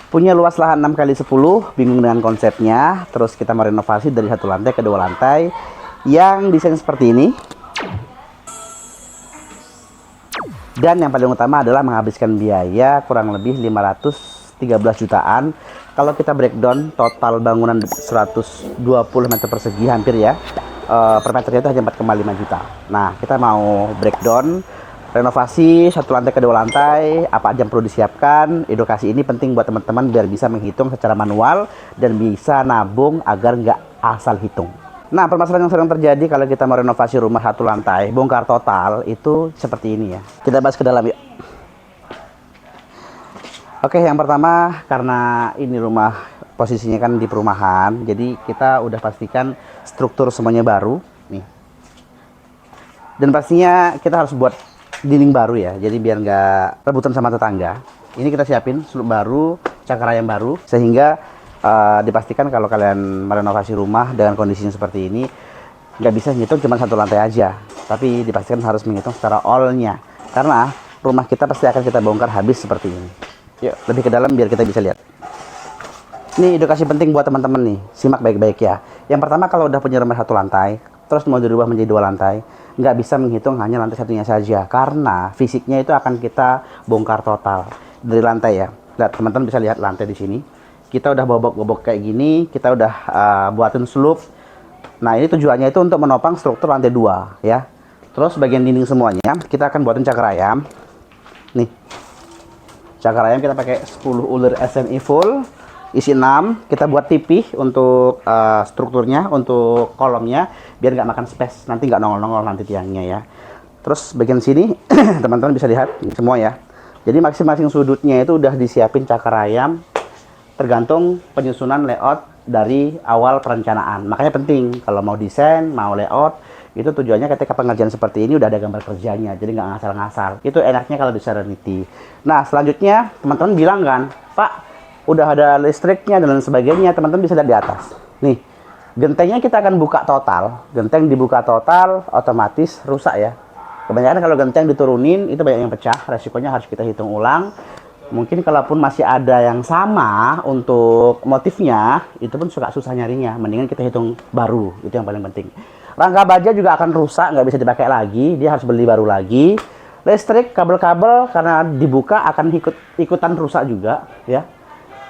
Punya luas lahan 6 kali 10, bingung dengan konsepnya. Terus kita mau renovasi dari 1 lantai ke 2 lantai yang desain seperti ini. Dan yang paling utama adalah menghabiskan biaya kurang lebih 513 jutaan. Kalau kita breakdown total bangunan 120 meter persegi hampir ya, per meternya itu hanya 4,5 juta. Nah, kita mau breakdown renovasi 1 lantai ke 2 lantai, apa aja yang perlu disiapkan. Edukasi ini penting buat teman-teman biar bisa menghitung secara manual dan bisa nabung agar nggak asal hitung. Nah, permasalahan yang sering terjadi kalau kita mau renovasi rumah 1 lantai, bongkar total, itu seperti ini ya. Kita bahas ke dalam yuk. Oke, yang pertama karena ini rumah posisinya kan di perumahan, jadi kita udah pastikan struktur semuanya baru nih. Dan pastinya kita harus buat dinding baru ya, jadi biar nggak rebutan sama tetangga. Ini kita siapin slub baru, cakar ayam baru, sehingga dipastikan kalau kalian merenovasi rumah dengan kondisinya seperti ini, nggak bisa ngitung cuma 1 lantai aja, tapi dipastikan harus menghitung secara all-nya, karena rumah kita pasti akan kita bongkar habis seperti ini. Yuk, lebih ke dalam biar kita bisa lihat. Ini edukasi penting buat teman-teman nih, simak baik-baik ya. Yang pertama, kalau udah punya rumah 1 lantai, terus mau dirubah menjadi 2 lantai, nggak bisa menghitung hanya lantai satunya saja, karena fisiknya itu akan kita bongkar total dari lantai ya. Lihat, teman-teman bisa lihat lantai di sini. Kita udah bobok-bobok kayak gini, kita udah buatin slope. Nah, ini tujuannya itu untuk menopang struktur lantai 2 ya. Terus bagian dinding semuanya, kita akan buatin cakar ayam. Nih, cakar ayam kita pakai 10 uler SMI full, isi 6. Kita buat tipih untuk strukturnya, untuk kolomnya, biar nggak makan space, nanti nggak nongol-nongol nanti tiangnya ya. Terus bagian sini teman-teman bisa lihat semua ya. Jadi masing-masing sudutnya itu udah disiapin cakar ayam, tergantung penyusunan layout dari awal perencanaan. Makanya penting kalau mau desain, mau layout, itu tujuannya ketika pengerjaan seperti ini udah ada gambar kerjanya, jadi nggak ngasal-ngasal. Itu enaknya kalau di Serenity. Nah, selanjutnya teman-teman bilang kan, Pak, udah ada listriknya dan lain sebagainya, teman-teman bisa lihat di atas. Nih, gentengnya kita akan buka total. Genteng dibuka total, otomatis rusak ya. Kebanyakan kalau genteng diturunin, itu banyak yang pecah, resikonya harus kita hitung ulang. Mungkin kalaupun masih ada yang sama untuk motifnya, itu pun suka susah nyarinya. Mendingan kita hitung baru, itu yang paling penting. Rangka baja juga akan rusak, nggak bisa dipakai lagi, dia harus beli baru lagi. Listrik, kabel-kabel karena dibuka akan ikutan rusak juga ya.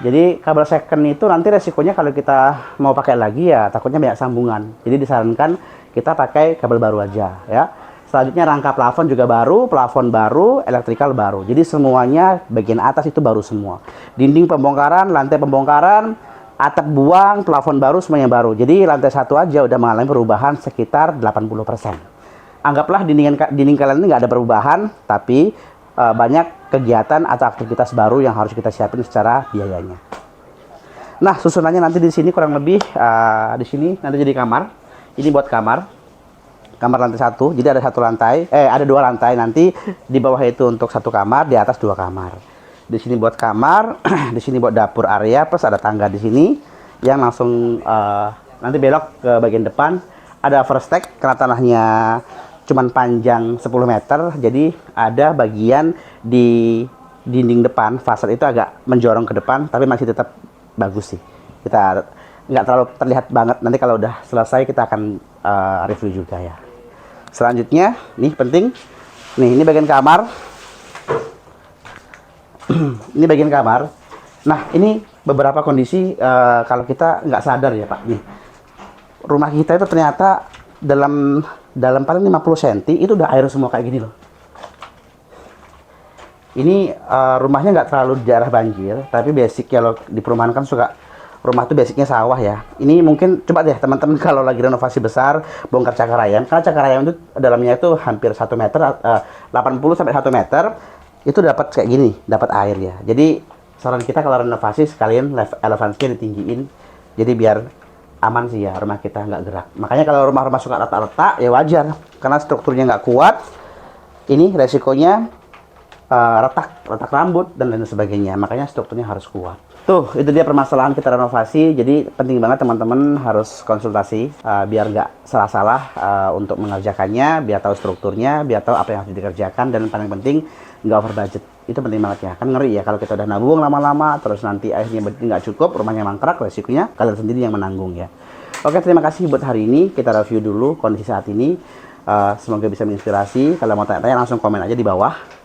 Jadi kabel second itu nanti resikonya kalau kita mau pakai lagi ya takutnya banyak sambungan. Jadi disarankan kita pakai kabel baru aja ya. Selanjutnya rangka plafon juga baru, plafon baru, elektrikal baru. Jadi semuanya bagian atas itu baru semua. Dinding pembongkaran, lantai pembongkaran, atap buang, plafon baru, semuanya baru. Jadi lantai 1 aja udah mengalami perubahan sekitar 80%. Anggaplah dinding kalian ini nggak ada perubahan, tapi banyak kegiatan atau aktivitas baru yang harus kita siapin secara biayanya. Nah, susunannya nanti di sini kurang lebih di sini nanti jadi kamar. Ini buat kamar lantai 1, jadi ada 1 lantai, ada 2 lantai nanti, di bawah itu untuk 1 kamar, di atas 2 kamar. Di sini buat kamar, di sini buat dapur area, plus ada tangga di sini yang langsung nanti belok ke bagian depan. Ada first deck karena tanahnya cuman panjang 10 meter, jadi ada bagian di dinding depan, fasad itu agak menjorong ke depan, tapi masih tetap bagus sih. Kita nggak terlalu terlihat banget, nanti kalau udah selesai kita akan review juga ya. Selanjutnya, nih penting, nih ini bagian kamar. Ini bagian kamar. Nah, ini beberapa kondisi kalau kita nggak sadar ya Pak. Nih, rumah kita itu ternyata dalam paling 50 cm itu udah air semua kayak gini loh. Ini rumahnya nggak terlalu di daerah banjir, tapi basic kalau di perumahan kan suka rumah itu basicnya sawah ya. Ini mungkin coba deh teman-teman kalau lagi renovasi besar bongkar cakar ayam, karena cakar ayam itu dalamnya itu hampir 1 meter, 80 sampai 1 meter itu dapat kayak gini, dapat air ya. Jadi saran kita kalau renovasi sekalian elevasinya ditinggiin, jadi biar aman sih ya, rumah kita nggak gerak. Makanya kalau rumah-rumah suka retak-retak ya wajar, karena strukturnya nggak kuat. Ini resikonya retak rambut dan lain sebagainya. Makanya strukturnya harus kuat. Tuh, itu dia permasalahan kita renovasi. Jadi penting banget teman-teman harus konsultasi biar nggak salah-salah untuk mengerjakannya, biar tahu strukturnya, biar tahu apa yang harus dikerjakan, dan paling penting nggak over budget. Itu penting banget ya. Kan ngeri ya kalau kita udah nabung lama-lama, terus nanti akhirnya nggak cukup, rumahnya mangkrak, resikonya kalian sendiri yang menanggung ya. Oke, terima kasih buat hari ini. Kita review dulu kondisi saat ini. Semoga bisa menginspirasi. Kalau mau tanya-tanya langsung komen aja di bawah.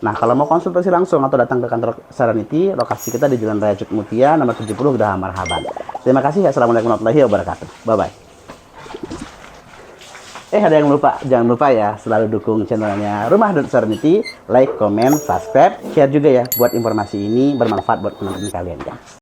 Nah, kalau mau konsultasi langsung atau datang ke kantor Serenity, lokasi kita di Jalan Raya Cut Mutia, nomor 70, Geraha Marhaban. Terima kasih. Assalamualaikum warahmatullahi wabarakatuh. Bye-bye. Ada yang lupa. Jangan lupa ya, selalu dukung channelnya Rumah.Serenity, like, comment, subscribe, share juga ya, buat informasi ini bermanfaat buat teman-teman kalian ya.